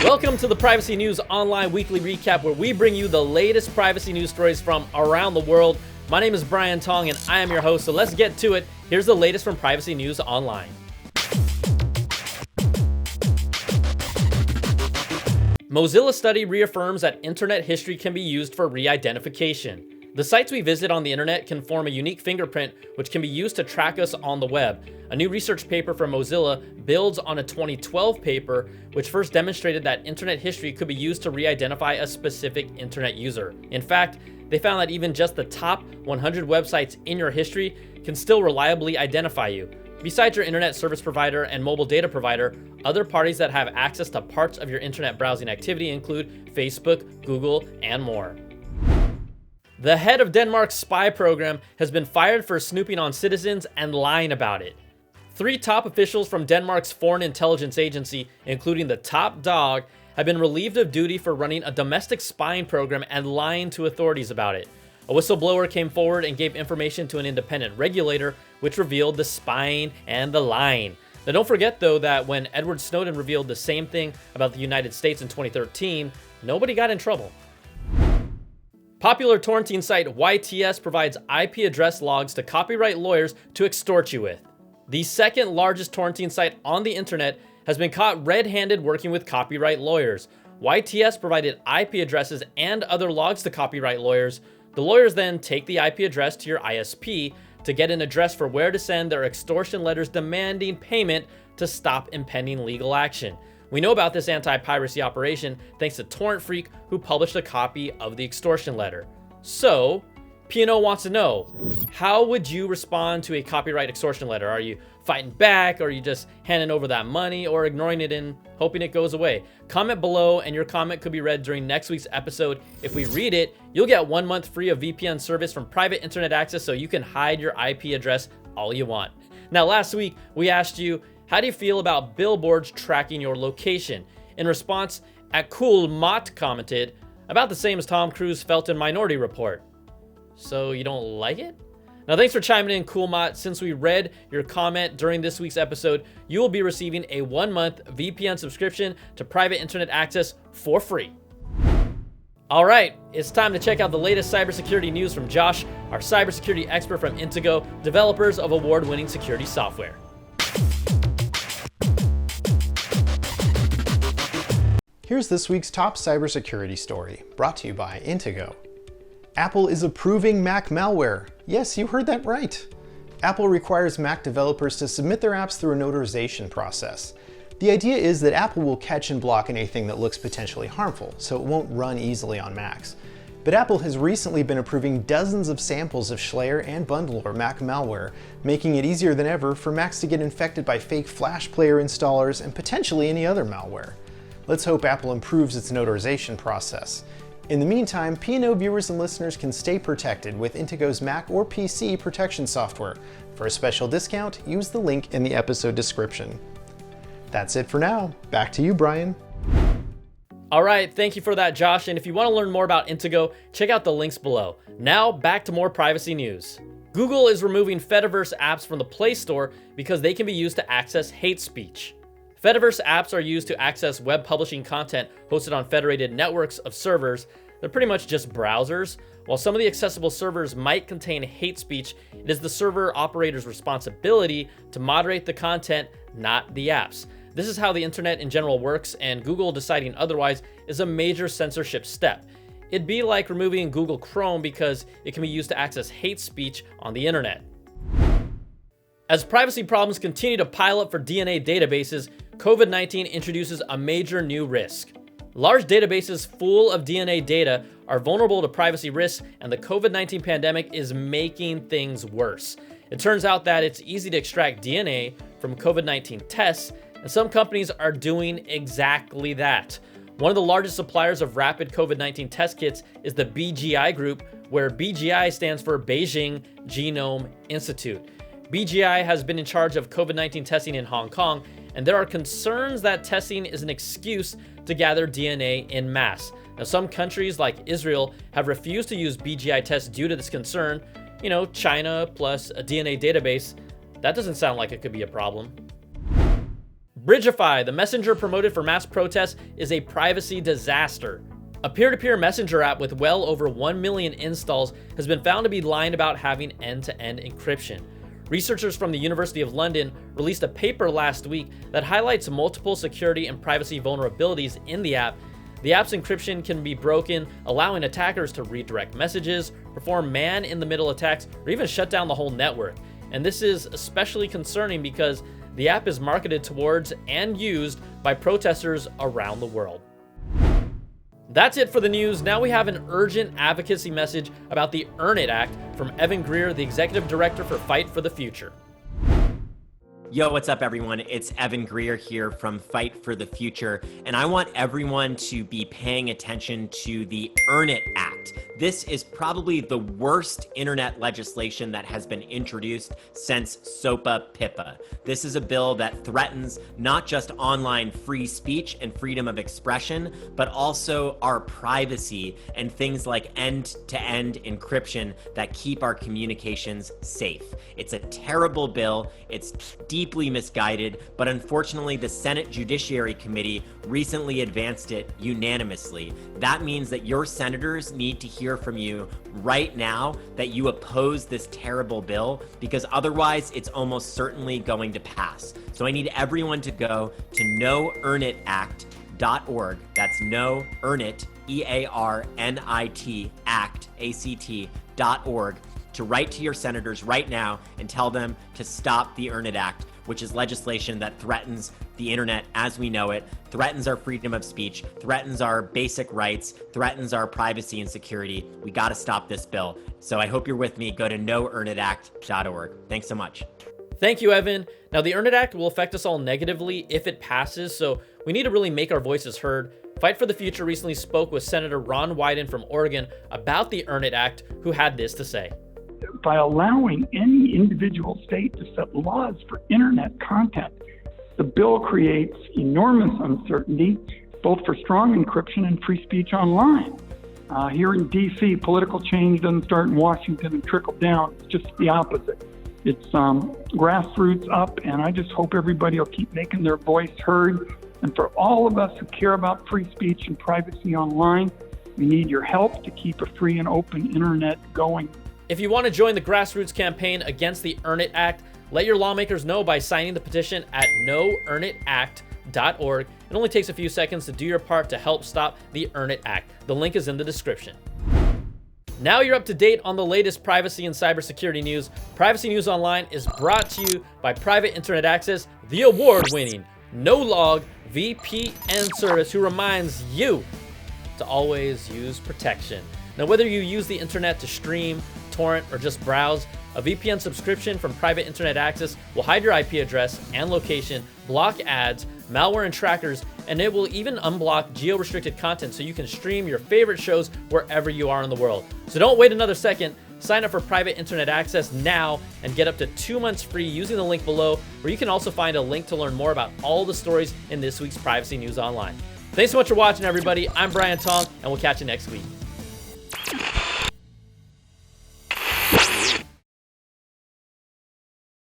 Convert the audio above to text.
Welcome to the Privacy News Online Weekly Recap, where we bring you the latest privacy news stories from around the world. My name is Brian Tong, and I am your host, so let's get to it. Here's the latest from Privacy News Online. Mozilla study reaffirms that internet history can be used for re-identification. The sites we visit on the internet can form a unique fingerprint which can be used to track us on the web. A new research paper from Mozilla builds on a 2012 paper which first demonstrated that internet history could be used to re-identify a specific internet user. In fact, they found that even just the top 100 websites in your history can still reliably identify you. Besides your internet service provider and mobile data provider, other parties that have access to parts of your internet browsing activity include Facebook, Google, and more. The head of Denmark's spy program has been fired for snooping on citizens and lying about it. 3 top officials from Denmark's foreign intelligence agency, including the top dog, have been relieved of duty for running a domestic spying program and lying to authorities about it. A whistleblower came forward and gave information to an independent regulator, which revealed the spying and the lying. Now don't forget though that when Edward Snowden revealed the same thing about the United States in 2013, nobody got in trouble. Popular torrenting site YTS provides IP address logs to copyright lawyers to extort you with. The second largest torrenting site on the internet has been caught red-handed working with copyright lawyers. YTS provided IP addresses and other logs to copyright lawyers. The lawyers then take the IP address to your ISP to get an address for where to send their extortion letters demanding payment to stop impending legal action. We know about this anti-piracy operation thanks to Torrent Freak, who published a copy of the extortion letter. So, P&O wants to know, how would you respond to a copyright extortion letter? Are you fighting back, or are you just handing over that money, or ignoring it and hoping it goes away? Comment below, and your comment could be read during next week's episode. If we read it, you'll get 1 month free of VPN service from private internet access, so you can hide your IP address all you want. Now, last week, we asked you, how do you feel about billboards tracking your location? In response, @CoolMott commented, about the same as Tom Cruise felt in Minority Report. So you don't like it? Now thanks for chiming in, CoolMott. Since we read your comment during this week's episode, you will be receiving a 1-month VPN subscription to private internet access for free. All right, it's time to check out the latest cybersecurity news from Josh, our cybersecurity expert from Intego, developers of award-winning security software. Here's this week's top cybersecurity story, brought to you by Intego. Apple is approving Mac malware. Yes, you heard that right. Apple requires Mac developers to submit their apps through a notarization process. The idea is that Apple will catch and block anything that looks potentially harmful, so it won't run easily on Macs. But Apple has recently been approving dozens of samples of Schleyer and Bundle or Mac malware, making it easier than ever for Macs to get infected by fake Flash player installers and potentially any other malware. Let's hope Apple improves its notarization process. In the meantime, P&O viewers and listeners can stay protected with Intego's Mac or PC protection software. For a special discount, use the link in the episode description. That's it for now. Back to you, Brian. All right, thank you for that, Josh. And if you want to learn more about Intego, check out the links below. Now, back to more privacy news. Google is removing Fediverse apps from the Play Store because they can be used to access hate speech. Fediverse apps are used to access web publishing content hosted on federated networks of servers. They're pretty much just browsers. While some of the accessible servers might contain hate speech, it is the server operator's responsibility to moderate the content, not the apps. This is how the internet in general works, and Google deciding otherwise is a major censorship step. It'd be like removing Google Chrome because it can be used to access hate speech on the internet. As privacy problems continue to pile up for DNA databases, COVID-19 introduces a major new risk. Large databases full of DNA data are vulnerable to privacy risks, and the COVID-19 pandemic is making things worse. It turns out that it's easy to extract DNA from COVID-19 tests, and some companies are doing exactly that. One of the largest suppliers of rapid COVID-19 test kits is the BGI Group, where BGI stands for Beijing Genome Institute. BGI has been in charge of COVID-19 testing in Hong Kong, and there are concerns that testing is an excuse to gather DNA in mass. Now, some countries like Israel have refused to use BGI tests due to this concern. You know, China plus a DNA database, that doesn't sound like it could be a problem. Bridgefy, the messenger promoted for mass protests, is a privacy disaster. A peer-to-peer messenger app with well over 1 million installs has been found to be lying about having end-to-end encryption. Researchers from the University of London released a paper last week that highlights multiple security and privacy vulnerabilities in the app. The app's encryption can be broken, allowing attackers to redirect messages, perform man-in-the-middle attacks, or even shut down the whole network. And this is especially concerning because the app is marketed towards and used by protesters around the world. That's it for the news. Now we have an urgent advocacy message about the Earn It Act from Evan Greer, the Executive Director for Fight for the Future. Yo, what's up, everyone? It's Evan Greer here from Fight for the Future, and I want everyone to be paying attention to the Earn It Act. This is probably the worst internet legislation that has been introduced since SOPA PIPA. This is a bill that threatens not just online free speech and freedom of expression, but also our privacy and things like end-to-end encryption that keep our communications safe. It's a terrible bill. It's deeply misguided, but unfortunately the Senate Judiciary Committee recently advanced it unanimously. That means that your senators need to hear from you right now that you oppose this terrible bill, because otherwise it's almost certainly going to pass. So I need everyone to go to noearnitact.org. That's noearnit, EARNIT, act, ACT.org, to write to your senators right now and tell them to stop the Earn It Act, which is legislation that threatens the internet as we know it, threatens our freedom of speech, threatens our basic rights, threatens our privacy and security. We got to stop this bill. So I hope you're with me. Go to noearnitact.org. Thanks so much. Thank you, Evan. Now, the Earn It Act will affect us all negatively if it passes, so we need to really make our voices heard. Fight for the Future recently spoke with Senator Ron Wyden from Oregon about the Earn It Act, who had this to say. By allowing any individual state to set laws for internet content, the bill creates enormous uncertainty, both for strong encryption and free speech online. Here in DC, political change doesn't start in Washington and trickle down. It's just the opposite. It's grassroots up, and I just hope everybody will keep making their voice heard. And for all of us who care about free speech and privacy online, we need your help to keep a free and open internet going. If you want to join the Grassroots campaign against the Earn It Act, let your lawmakers know by signing the petition at noearnitact.org. It only takes a few seconds to do your part to help stop the Earn It Act. The link is in the description. Now you're up to date on the latest privacy and cybersecurity news. Privacy News Online is brought to you by Private Internet Access, the award-winning no-log VPN service who reminds you to always use protection. Now, whether you use the internet to stream, torrent, or just browse, a VPN subscription from Private Internet Access will hide your IP address and location, block ads, malware, and trackers, and it will even unblock geo-restricted content so you can stream your favorite shows wherever you are in the world. So don't wait another second. Sign up for Private Internet Access now and get up to 2 months free using the link below, where you can also find a link to learn more about all the stories in this week's Privacy News Online. Thanks so much for watching, everybody. I'm Brian Tong, and we'll catch you next week.